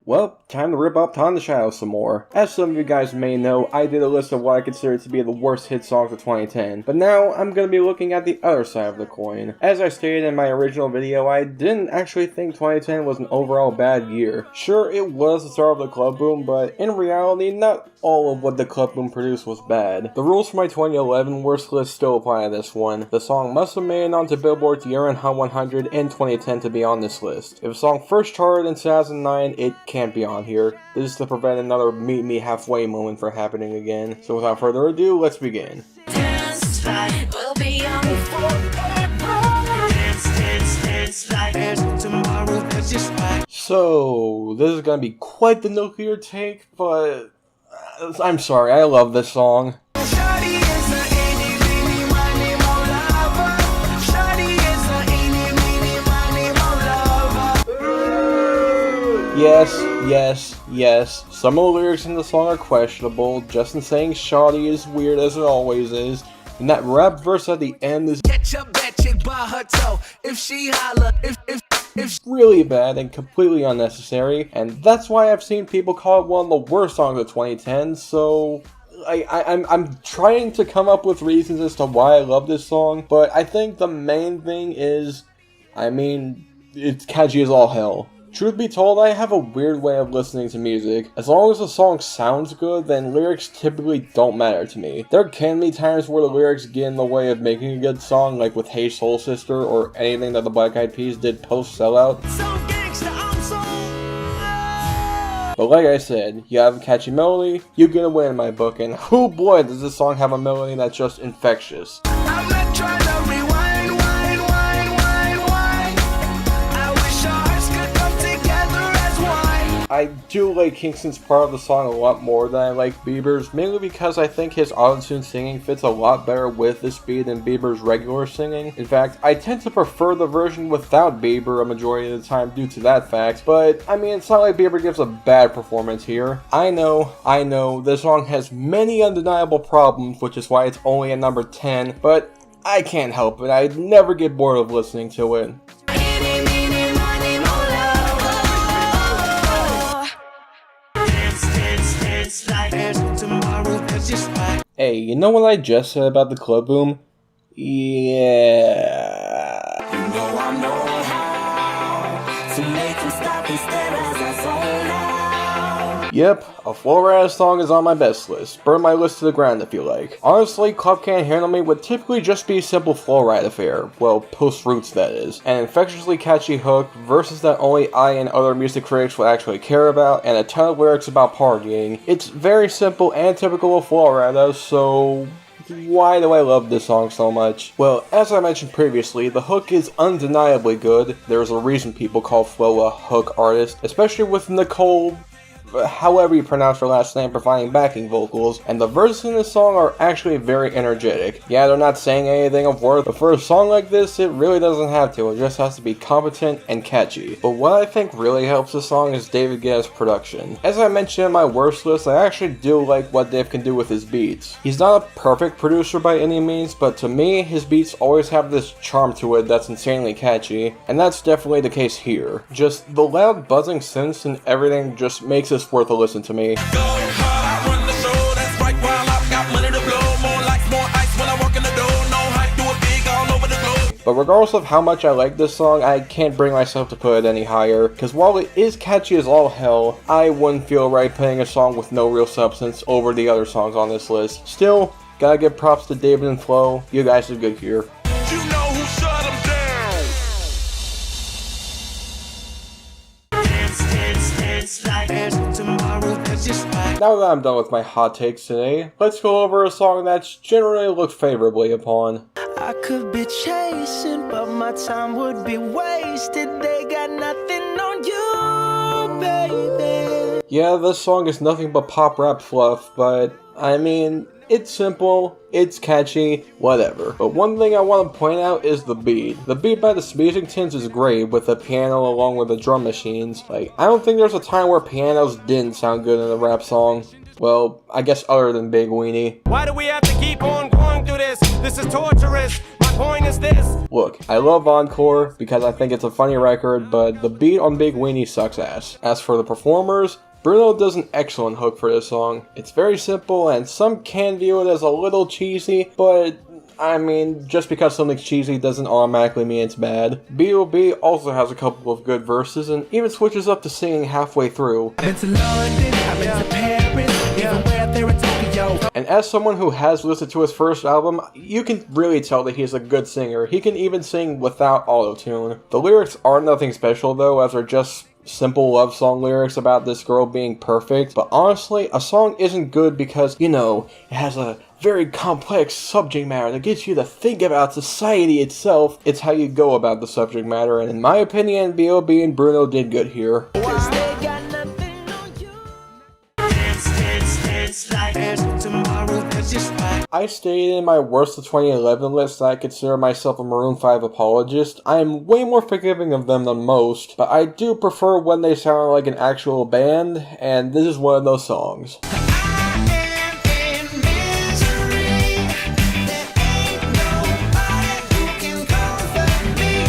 Well, time to rip up Time to Shadow some more. As some of you guys may know, I did a list of what I consider to be the worst hit songs of 2010, but now I'm going to be looking at the other side of the coin. As I stated in my original video, I didn't actually think 2010 was an overall bad year. Sure, it was the start of the club boom, but in reality, not all of what the club boom produced was bad. The rules for my 2011 worst list still apply to this one. The song must have made it onto Billboard's Year in Hot 100 in 2010 to be on this list. If a song first charted in 2009, it can't be on here. This is to prevent another meet me halfway moment from happening again. So without further ado, let's begin. So, this is gonna be quite the nuclear take, but I'm sorry, I love this song. Yes. Some of the lyrics in the song are questionable. Justin saying shoddy is weird as it always is. And that rap verse at the end is really bad and completely unnecessary. And that's why I've seen people call it one of the worst songs of 2010, so I'm trying to come up with reasons as to why I love this song, but I think the main thing is, it's catchy as all hell. Truth be told, I have a weird way of listening to music. As long as the song sounds good, then lyrics typically don't matter to me. There can be times where the lyrics get in the way of making a good song, like with Hey Soul Sister or anything that the Black Eyed Peas did post-sellout. But like I said, you have a catchy melody, you get a win in my book, and oh boy does this song have a melody that's just infectious. I do like Kingston's part of the song a lot more than I like Bieber's, mainly because I think his auto-tune singing fits a lot better with this beat than Bieber's regular singing. In fact, I tend to prefer the version without Bieber a majority of the time due to that fact, but it's not like Bieber gives a bad performance here. I know, this song has many undeniable problems, which is why it's only at number 10, but I can't help it, I never get bored of listening to it. Hey, you know what I just said about the club boom? Yeah. You know I know how to make them stop and stare as I zone out. Yep, a Florida song is on my best list. Burn my list to the ground if you like. Honestly, Club Can't Handle Me would typically just be a simple flow ride affair. Well, post-Roots that is. An infectiously catchy hook, verses that only I and other music critics would actually care about, and a ton of lyrics about partying. It's very simple and typical of Florida, so why do I love this song so much? Well, as I mentioned previously, the hook is undeniably good. There's a reason people call Flo a hook artist, especially with Nicole, however you pronounce her last name, providing backing vocals, and the verses in this song are actually very energetic. Yeah, they're not saying anything of worth, but for a song like this, it really doesn't have to, it just has to be competent and catchy. But what I think really helps this song is David Guetta's production. As I mentioned in my worst list, I actually do like what Dave can do with his beats. He's not a perfect producer by any means, but to me, his beats always have this charm to it that's insanely catchy, and that's definitely the case here. Just the loud buzzing synths and everything just makes it worth a listen to me. But regardless of how much I like this song, I can't bring myself to put it any higher, because while it is catchy as all hell, I wouldn't feel right putting a song with no real substance over the other songs on this list. Still, gotta give props to David and Flo, you guys did good here. Now that I'm done with my hot takes today, let's go over a song that's generally looked favorably upon. I could be chasing, but my time would be wasted. They got nothing on you, baby. Yeah, this song is nothing but pop rap fluff, but it's simple, it's catchy, whatever. But one thing I want to point out is the beat. The beat by the Smeezingtons is great with the piano along with the drum machines. I don't think there's a time where pianos didn't sound good in a rap song. Well, I guess other than Big Weenie. Why do we have to keep on going through this? This is torturous. My point is this. Look, I love Encore because I think it's a funny record, but the beat on Big Weenie sucks ass. As for the performers, Bruno does an excellent hook for this song. It's very simple, and some can view it as a little cheesy, but I mean, just because something's cheesy doesn't automatically mean it's bad. B.O.B. also has a couple of good verses, and even switches up to singing halfway through. I've been to London, I've been to Paris, even where there in Tokyo. And as someone who has listened to his first album, you can really tell that he's a good singer. He can even sing without auto-tune. The lyrics are nothing special though, as they're just simple love song lyrics about this girl being perfect, but honestly, a song isn't good because, you know, it has a very complex subject matter that gets you to think about society itself. It's how you go about the subject matter, and in my opinion, B.O.B. and Bruno did good here. I stated in my worst of 2011 list that I consider myself a Maroon 5 apologist. I am way more forgiving of them than most, but I do prefer when they sound like an actual band, and this is one of those songs.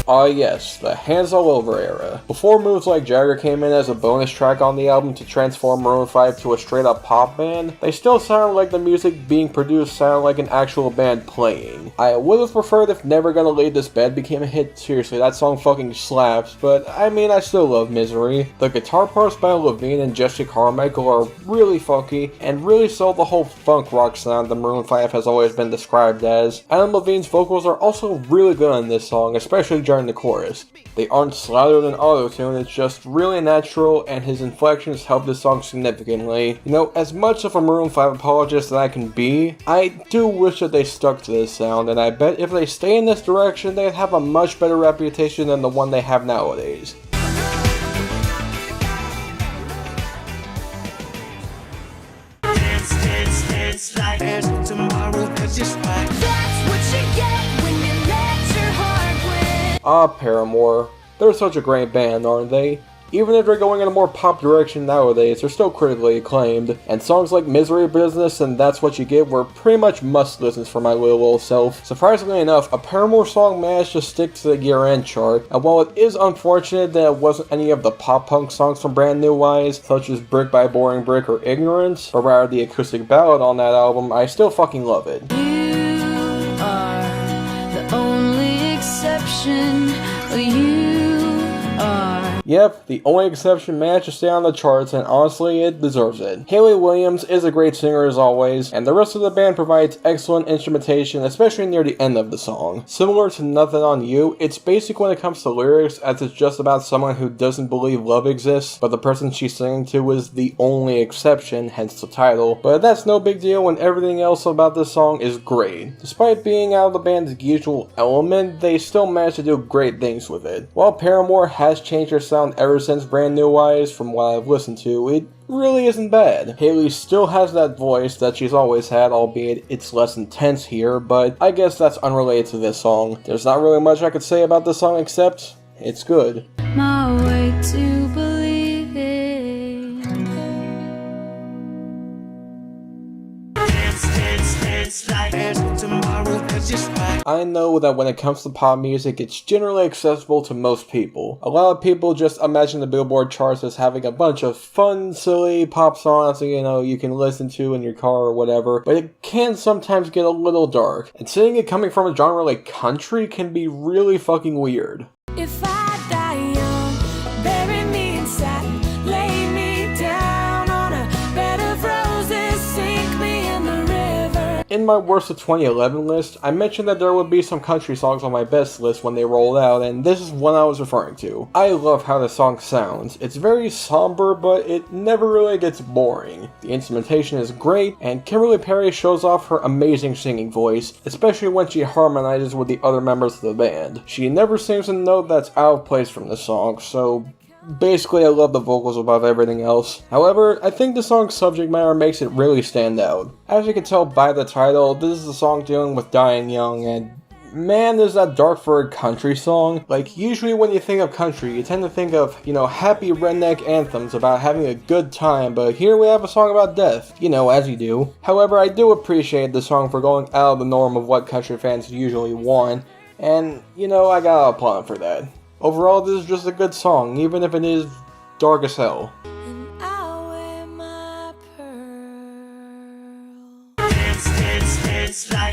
Ah yes, the Hands All Over era. Before moves like Jagger came in as a bonus track on the album to transform Maroon 5 to a straight up pop band, they still sounded like the music being produced sounded like an actual band playing. I would have preferred if Never Gonna Leave This Bed became a hit. Seriously, that song fucking slaps, but I mean, I still love Misery. The guitar parts by Levine and Jesse Carmichael are really funky, and really sell the whole funk rock sound that Maroon 5 has always been described as. Adam Levine's vocals are also really good in this song, especially during the chorus. They aren't slathered in auto-tune, it's just really natural, and his inflections help this song significantly. You know, as much of a Maroon 5 apologist that I can be, I do wish that they stuck to this sound, and I bet if they stay in this direction, they'd have a much better reputation than the one they have nowadays. Paramore. They're such a great band, aren't they? Even if they're going in a more pop direction nowadays, they're still critically acclaimed, and songs like Misery Business and That's What You Get were pretty much must-listens for my little old self. Surprisingly enough, a Paramore song managed to stick to the year-end chart, and while it is unfortunate that it wasn't any of the pop-punk songs from Brand New Wise, such as Brick by Boring Brick or Ignorance, or rather the acoustic ballad on that album, I still fucking love it. You are the only exception, you are. Yep, the only exception managed to stay on the charts, and honestly, it deserves it. Hayley Williams is a great singer as always, and the rest of the band provides excellent instrumentation, especially near the end of the song. Similar to Nothing on You, it's basic when it comes to lyrics, as it's just about someone who doesn't believe love exists, but the person she's singing to is the only exception, hence the title. But that's no big deal when everything else about this song is great. Despite being out of the band's usual element, they still managed to do great things with it. While Paramore has changed their sound ever since Brand New Wise, from what I've listened to, it really isn't bad. Hayley still has that voice that she's always had, albeit it's less intense here, but I guess that's unrelated to this song. There's not really much I could say about this song except it's good. My way to believe it. I know that when it comes to pop music, it's generally accessible to most people. A lot of people just imagine the Billboard charts as having a bunch of fun, silly pop songs that, you know, you can listen to in your car or whatever, but it can sometimes get a little dark. And seeing it coming from a genre like country can be really fucking weird. If I die young, bury me in satin, lay me down on a bed of roses, sink me in the river. In my worst of 2011 list, I mentioned that there would be some country songs on my best list when they rolled out, and this is one I was referring to. I love how the song sounds. It's very somber, but it never really gets boring. The instrumentation is great, and Kimberly Perry shows off her amazing singing voice, especially when she harmonizes with the other members of the band. She never sings a note that's out of place from the song, so basically, I love the vocals above everything else. However, I think the song's subject matter makes it really stand out. As you can tell by the title, this is a song dealing with dying young, and man, is that dark for a country song. Like, usually when you think of country, you tend to think of, you know, happy redneck anthems about having a good time, but here we have a song about death, you know, as you do. However, I do appreciate the song for going out of the norm of what country fans usually want, and you know, I gotta applaud him for that. Overall, this is just a good song, even if it is dark as hell. And I'll wear my pearl.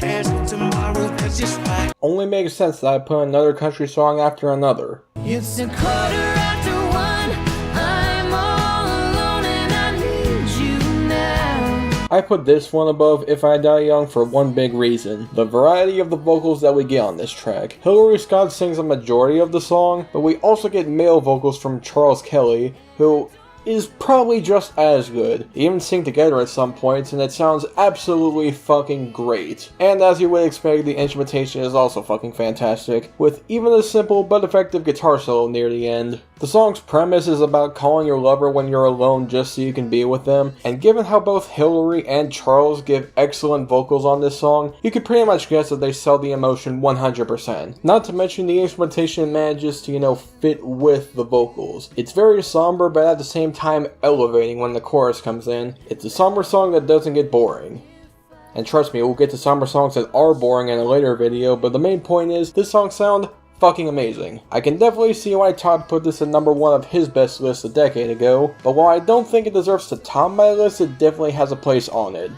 And tomorrow, 'cause it's right. Only makes sense that I put another country song after another. It's It's a quarter after one. I'm all alone and I need you now. I put this one above If I Die Young for one big reason: the variety of the vocals that we get on this track. Hillary Scott sings a majority of the song, but we also get male vocals from Charles Kelly, who is probably just as good. They even sing together at some points, and it sounds absolutely fucking great. And as you would expect, the instrumentation is also fucking fantastic, with even a simple but effective guitar solo near the end. The song's premise is about calling your lover when you're alone just so you can be with them, and given how both Hillary and Charles give excellent vocals on this song, you could pretty much guess that they sell the emotion 100%. Not to mention the instrumentation manages to, you know, fit with the vocals. It's very somber, but at the same time elevating when the chorus comes in. It's a somber song that doesn't get boring. And trust me, we'll get to somber songs that are boring in a later video, but the main point is, this song sounds fucking amazing. I can definitely see why Todd put this at number 1 of his best lists a decade ago, but while I don't think it deserves to top my list, it definitely has a place on it.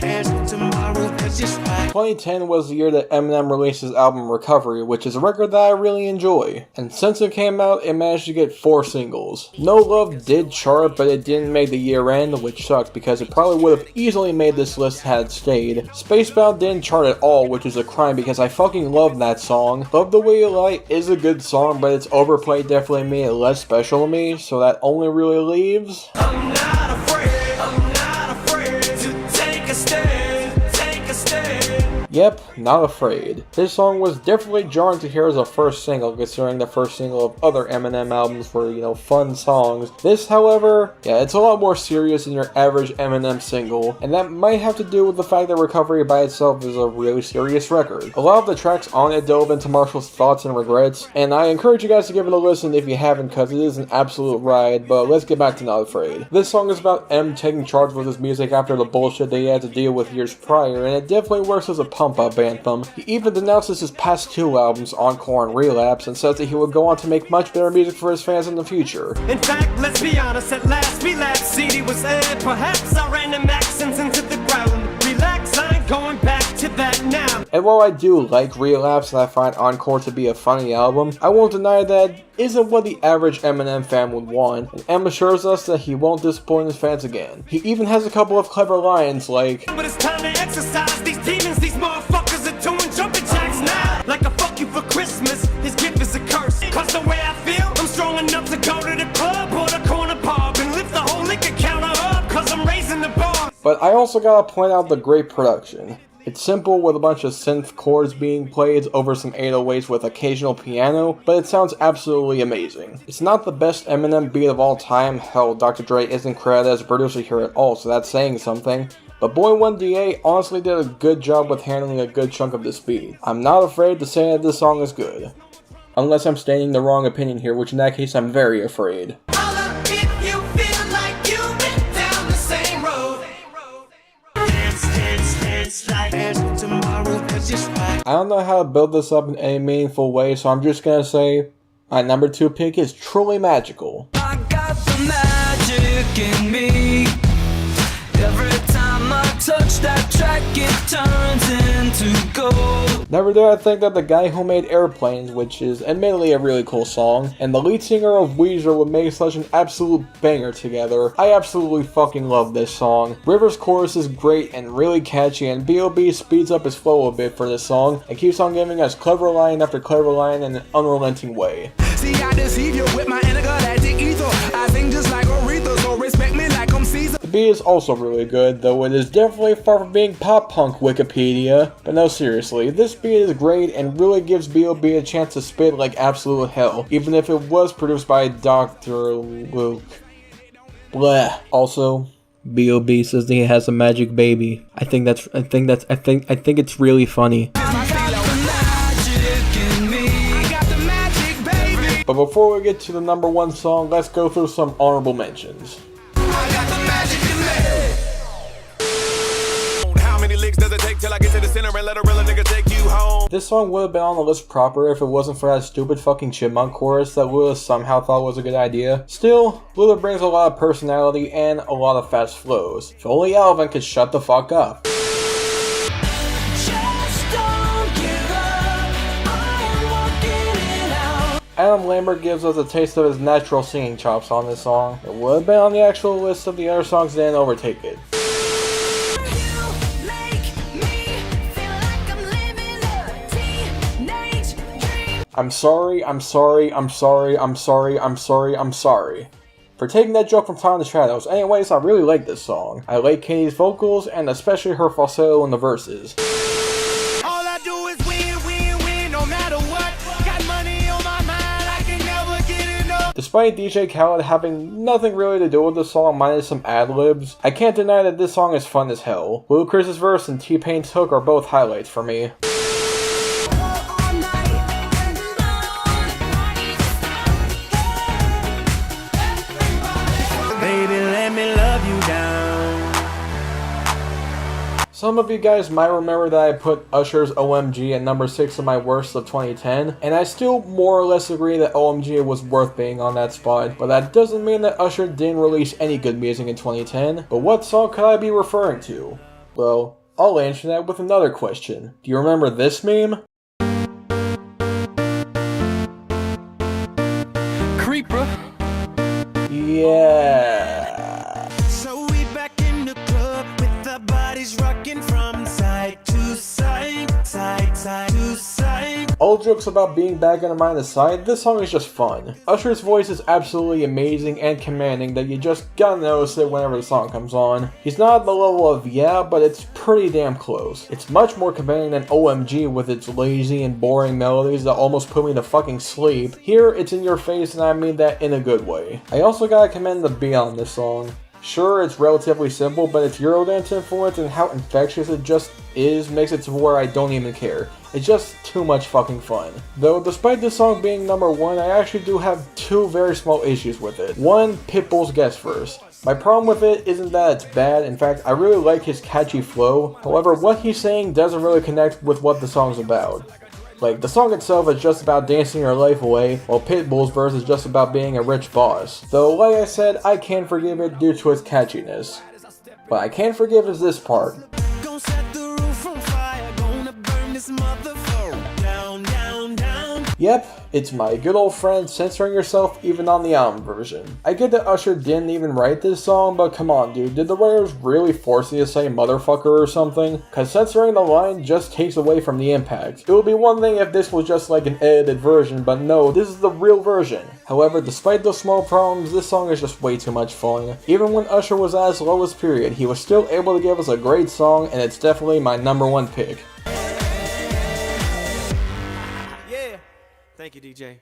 and tomorrow, 'cause it's right. 2010 was the year that Eminem released his album Recovery, which is a record that I really enjoy. And since it came out, it managed to get 4 singles. No Love did chart, but it didn't make the year end, which sucked because it probably would have easily made this list had it stayed. Spacebound didn't chart at all, which is a crime because I fucking love that song. Love the Way You Lie is a good song, but its overplay definitely made it less special to me, so that only really leaves I'm not afraid to take a stand, take a stand. Yep, Not Afraid. This song was definitely jarring to hear as a first single, considering the first single of other Eminem albums were, you know, fun songs. This, however, yeah, it's a lot more serious than your average Eminem single, and that might have to do with the fact that Recovery by itself is a really serious record. A lot of the tracks on it delve into Marshall's thoughts and regrets, and I encourage you guys to give it a listen if you haven't, because it is an absolute ride, but let's get back to Not Afraid. This song is about M taking charge with his music after the bullshit that he had to deal with years prior, and it definitely works as a pump-up anthem. He even denounces his past 2 albums, Encore and Relapse, and says that he would go on to make much better music for his fans in the future. In fact, let's be honest, at last Relapse CD was aired. Perhaps our random accents into the ground. Relax, I ain't going back to that now. And while I do like Relapse and I find Encore to be a funny album, I won't deny that isn't what the average Eminem fan would want, and M assures us that he won't disappoint his fans again. He even has a couple of clever lines like, But it's time to exercise these demons, these motherfuckers are doing jumping jacks now. Like a fuck you for Christmas, his gift is a curse. Cause the way I feel, I'm strong enough to go to the club or the corner pub and lift the whole liquor counter up, cause I'm raising the bar. but I also gotta point out the great production. It's simple with a bunch of synth chords being played over some 808s with occasional piano, but it sounds absolutely amazing. It's not the best Eminem beat of all time, hell, Dr. Dre isn't credited as a producer here at all, so that's saying something. But Boy 1DA honestly did a good job with handling a good chunk of this beat. I'm not afraid to say that this song is good. Unless I'm stating the wrong opinion here, which in that case I'm very afraid. Holla if you feel like you've been down the same road. Dance like and tomorrow, cause it's right. I don't know how to build this up in any meaningful way, so I'm just gonna say my number 2 pick is truly magical. I got the magic in me. Every time I touch that track, it turns into gold. Never did I think that the guy who made Airplanes, which is admittedly a really cool song, and the lead singer of Weezer would make such an absolute banger together. I absolutely fucking love this song. River's chorus is great and really catchy, and B.O.B. speeds up his flow a bit for this song, and keeps on giving us clever line after clever line in an unrelenting way. See, I deceive you with my intergalactic ether. I sing just like Aretha, so respect me like I'm Caesar. The beat is also really good, though it is definitely far from being pop-punk Wikipedia. But no, seriously, this beat is great and really gives B.O.B. a chance to spit like absolute hell, even if it was produced by Dr. Luke. Bleh. Also, B.O.B. says that he has a magic baby. I think it's really funny. I got the magic in me. I got the magic, baby. But before we get to the number 1 song, let's go through some honorable mentions. I got the magic in me. How many licks does it take till I get to the center and let a real nigga take you home? This song would have been on the list proper if it wasn't for that stupid fucking chipmunk chorus that Lewis somehow thought was a good idea. Still, Lewis brings a lot of personality and a lot of fast flows. If only Alvin could shut the fuck up. Adam Lambert gives us a taste of his natural singing chops on this song. It would have been on the actual list if the other songs didn't overtake it. I'm sorry for taking that joke from Fire in the Shadows. Anyways, I really like this song. I like Katie's vocals and especially her falsetto in the verses. All I do is win, win, win, no matter what. Got money on my mind, I can never get enough. Despite DJ Khaled having nothing really to do with the song minus some ad-libs, I can't deny that this song is fun as hell. Ludacris's verse and T-Pain's hook are both highlights for me. Baby, let me love you down. Some of you guys might remember that I put Usher's OMG at number 6 of my worst of 2010, and I still more or less agree that OMG was worth being on that spot, but that doesn't mean that Usher didn't release any good music in 2010. But what song could I be referring to? Well, I'll answer that with another question. Do you remember this meme? Creeper. Yeah. So we back in the club with our bodies rocking from side to side, side, side to side. All jokes about being back in the mind aside, this song is just fun. Usher's voice is absolutely amazing and commanding that you just gotta notice it whenever the song comes on. He's not at the level of yeah, but it's pretty damn close. It's much more commanding than OMG with its lazy and boring melodies that almost put me to fucking sleep. Here, it's in your face and I mean that in a good way. I also gotta commend the beat on this song. Sure, it's relatively simple, but its Eurodance influence and how infectious it just is makes it to where I don't even care. It's just too much fucking fun. Though, despite this song being number 1, I actually do have 2 very small issues with it. One, Pitbull's guest verse. My problem with it isn't that it's bad, in fact, I really like his catchy flow. However, what he's saying doesn't really connect with what the song's about. Like, the song itself is just about dancing your life away, while Pitbull's verse is just about being a rich boss. Though, like I said, I can forgive it due to its catchiness. What I can't forgive is this part. Gonna set the roof on fire, gonna burn this motherfucker down, down, down. Yep, it's my good old friend censoring yourself even on the album version. I get that Usher didn't even write this song, but come on dude, did the writers really force you to say motherfucker or something? Cause censoring the line just takes away from the impact. It would be one thing if this was just like an edited version, but no, this is the real version. However, despite those small problems, this song is just way too much fun. Even when Usher was at his lowest period, he was still able to give us a great song, and it's definitely my number 1 pick. Yeah. Thank you, DJ.